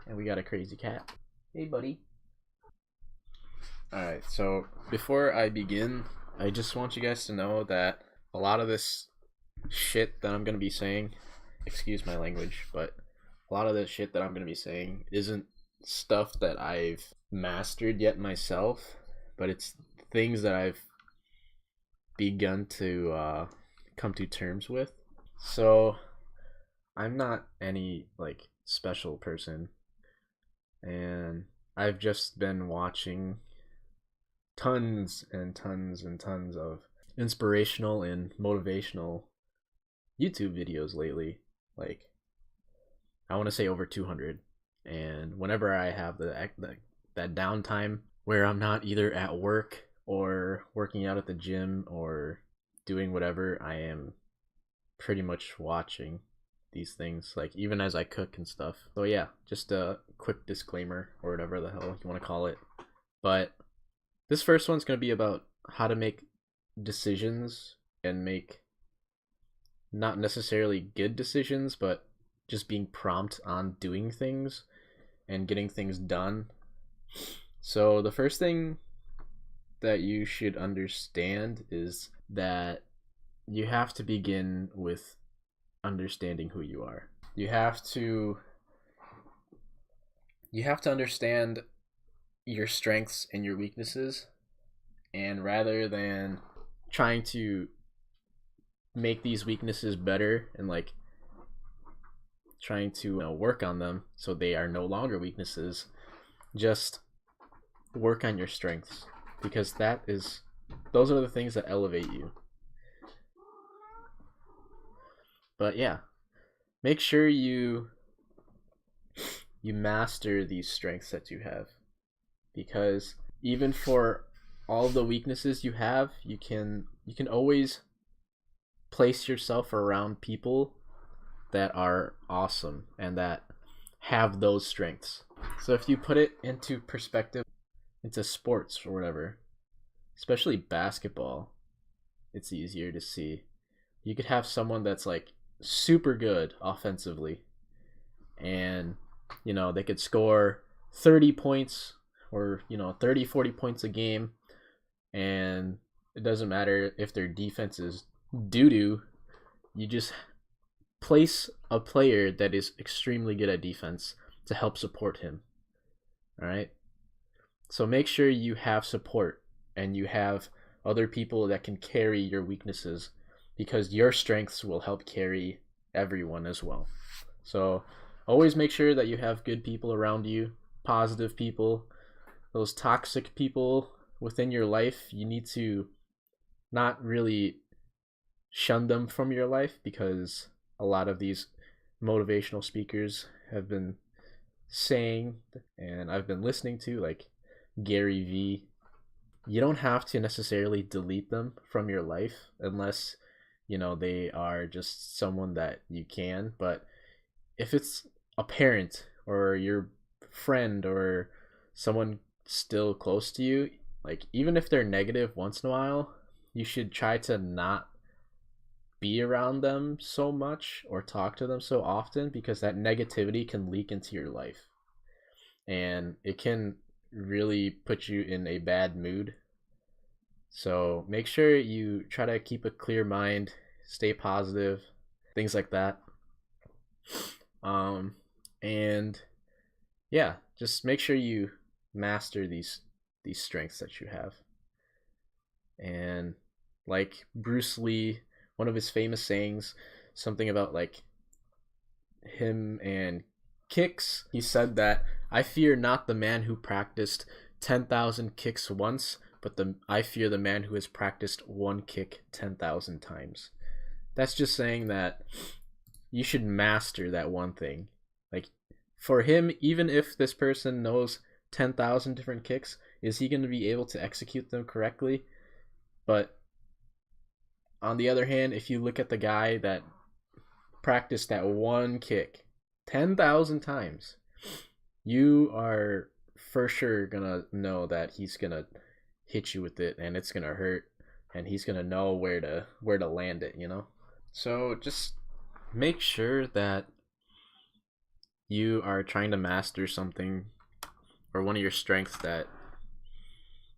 And we got a crazy cat. Hey, buddy. Alright, so before I begin, I just want you guys to know that a lot of this shit that I'm going to be saying, excuse my language, but a lot of this shit that I'm going to be saying isn't stuff that I've mastered yet myself, but it's things that I've begun to come to terms with. So I'm not any like special person, and I've just been watching tons and tons and tons of inspirational and motivational YouTube videos lately. Like, I want to say over 200. And whenever I have that downtime where I'm not either at work or working out at the gym or doing whatever, I am pretty much watching these things, like even as I cook and stuff. So yeah, just a quick disclaimer or whatever the hell you want to call it. But this first one's going to be about how to make decisions and make not necessarily good decisions, but just being prompt on doing things and getting things done. So the first thing that you should understand is that you have to begin with understanding who you are. You have to understand your strengths and your weaknesses, and rather than trying to make these weaknesses better and like trying to work on them so they are no longer weaknesses, just work on your strengths, because those are the things that elevate you. But yeah, make sure you master these strengths that you have, because even for all the weaknesses you have, you can always place yourself around people that are awesome and that have those strengths. So if you put it into perspective, into sports or whatever, especially basketball, it's easier to see. You could have someone that's like super good offensively, and they could score 30 points or 30 40 points a game, and it doesn't matter if their defense is doo-doo. You just place a player that is extremely good at defense to help support him. All right, so make sure you have support and you have other people that can carry your weaknesses, because your strengths will help carry everyone as well. So always make sure that you have good people around you, positive people. Those toxic people within your life, you need to not really shun them from your life, because a lot of these motivational speakers have been saying, and I've been listening to, like Gary Vee, you don't have to necessarily delete them from your life unless they are just someone that you can. But if it's a parent or your friend or someone still close to you, like even if they're negative once in a while, you should try to not be around them so much or talk to them so often, because that negativity can leak into your life and it can really put you in a bad mood. So make sure you try to keep a clear mind, stay positive, things like that. And yeah, just make sure you master these strengths that you have. And like Bruce Lee, one of his famous sayings, something about like him and kicks, he said that I fear not the man who practiced 10,000 kicks once, but I fear the man who has practiced one kick 10,000 times. That's just saying that you should master that one thing. Like for him, even if this person knows 10,000 different kicks, is he going to be able to execute them correctly? But on the other hand, if you look at the guy that practiced that one kick 10,000 times, you are for sure gonna know that he's gonna hit you with it and it's gonna hurt, and he's gonna know where to land it. So just make sure that you are trying to master something or one of your strengths that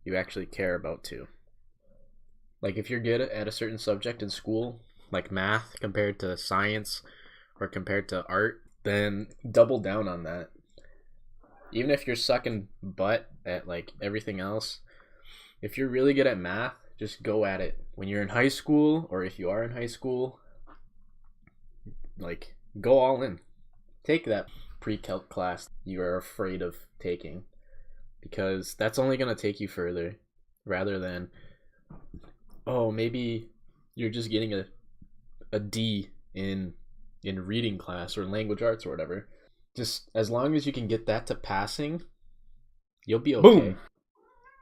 you actually care about too. Like if you're good at a certain subject in school, like math compared to science or compared to art, then double down on that. Even if you're sucking butt at like everything else, if you're really good at math, just go at it. When you're in high school, or if you are in high school, like go all in. Take that pre-calc class you are afraid of taking, because that's only going to take you further, rather than, oh, maybe you're just getting a D in reading class or language arts or whatever. Just as long as you can get that to passing, you'll be okay. Boom.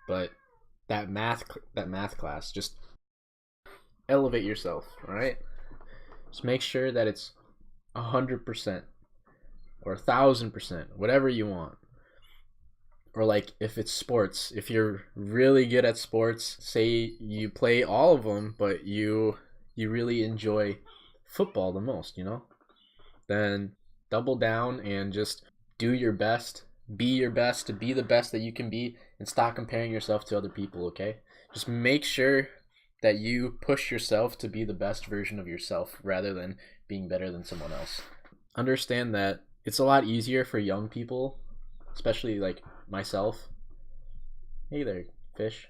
But that math class, just elevate yourself, all right? Just make sure that it's 100% or 1,000%, whatever you want. Or like if it's sports, if you're really good at sports, say you play all of them, but you really enjoy football the most, then double down and just do your best, be your best, to be the best that you can be, and stop comparing yourself to other people. Okay, just make sure that you push yourself to be the best version of yourself rather than being better than someone else. Understand that it's a lot easier for young people, especially like myself. Hey there, fish.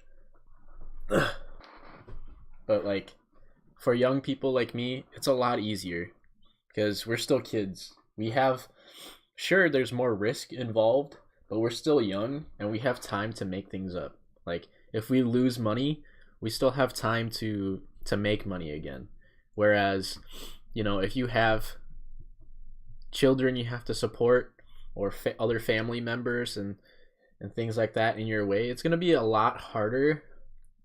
But like for young people like me, it's a lot easier because we're still kids. We have, sure, there's more risk involved, but we're still young and we have time to make things up. Like if we lose money, we still have time to make money again. Whereas, if you have children you have to support, or other family members and things like that in your way, it's going to be a lot harder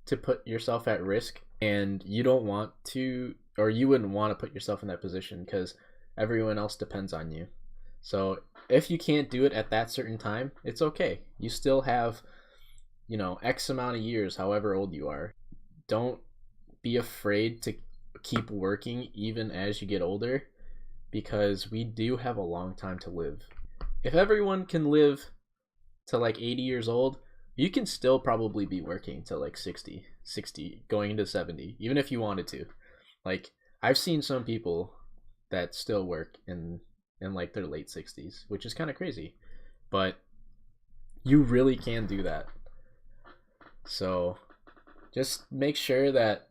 to put yourself at risk, and you don't want to, or you wouldn't want to put yourself in that position because everyone else depends on you. So if you can't do it at that certain time, it's okay. You still have, X amount of years, however old you are. Don't be afraid to keep working even as you get older, because we do have a long time to live. If everyone can live to like 80 years old, you can still probably be working to like 60, going into 70, even if you wanted to. Like I've seen some people that still work in like their late 60s, which is kind of crazy. But you really can do that. So just make sure that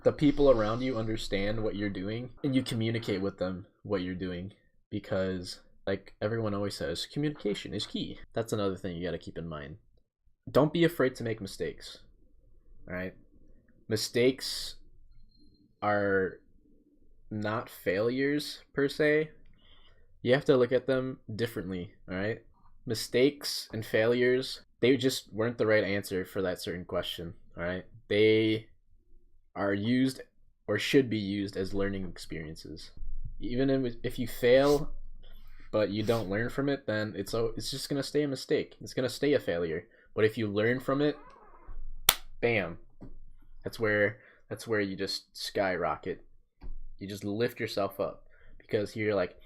the people around you understand what you're doing and you communicate with them what you're doing, because like everyone always says, communication is key. That's another thing you got to keep in mind. Don't be afraid to make mistakes. All right? Mistakes are not failures per se. You have to look at them differently, all right? Mistakes and failures, they just weren't the right answer for that certain question, all right? They are used or should be used as learning experiences. Even if you fail but you don't learn from it, then it's just going to stay a mistake. It's going to stay a failure. But if you learn from it, bam. That's where you just skyrocket. You just lift yourself up, because you're like,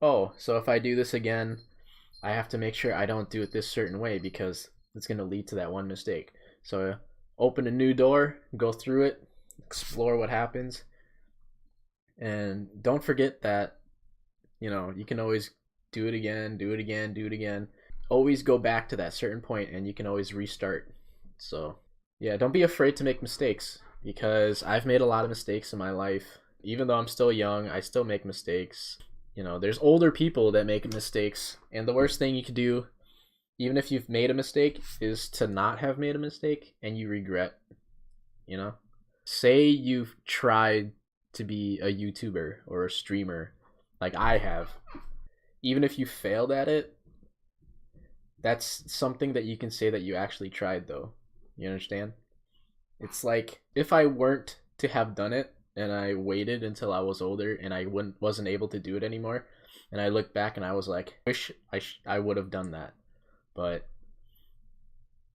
oh, so if I do this again, I have to make sure I don't do it this certain way because it's going to lead to that one mistake. So open a new door, go through it, explore what happens, and don't forget that you can always do it again. Always go back to that certain point and you can always restart. So yeah, don't be afraid to make mistakes, because I've made a lot of mistakes in my life. Even though I'm still young, I still make mistakes. There's older people that make mistakes, and the worst thing you could do, even if you've made a mistake, is to not have made a mistake and you regret. Say you've tried to be a YouTuber or a streamer like I have. Even if you failed at it, that's something that you can say that you actually tried, though. You understand? It's like if I weren't to have done it and I waited until I was older and I wasn't able to do it anymore, and I look back and I was like, wish I would have done that. But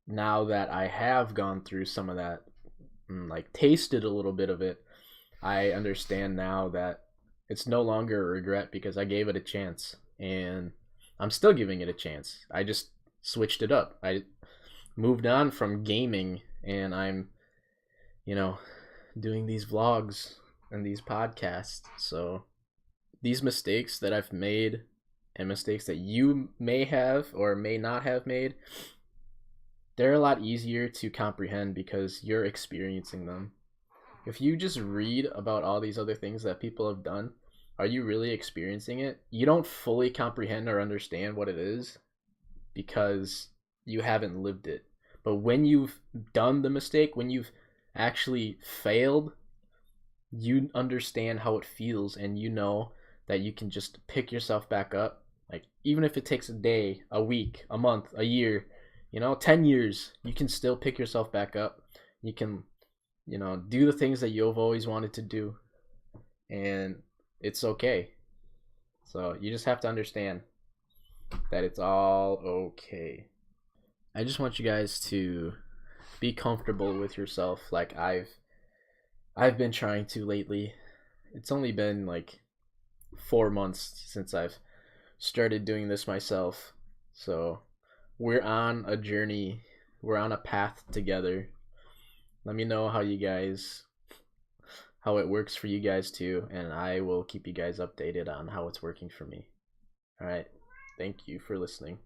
now that I have gone through some of that, like tasted a little bit of it, I understand now that it's no longer a regret because I gave it a chance. And I'm still giving it a chance. I just switched it up. I moved on from gaming, and I'm, you know, doing these vlogs and these podcasts. So these mistakes that I've made and mistakes that you may have or may not have made, they're a lot easier to comprehend because you're experiencing them. If you just read about all these other things that people have done, are you really experiencing it? You don't fully comprehend or understand what it is because you haven't lived it. But when you've done the mistake, when you've actually failed, you understand how it feels, and you know that you can just pick yourself back up. Like, even if it takes a day, a week, a month, a year, 10 years, you can still pick yourself back up. You can, do the things that you've always wanted to do, and it's okay. So you just have to understand that it's all okay. I just want you guys to be comfortable with yourself, like I've been trying to lately. It's only been like 4 months since I've started doing this myself. So we're on a journey. We're on a path together. Let me know how it works for you guys too, and I will keep you guys updated on how it's working for me. All right. Thank you for listening.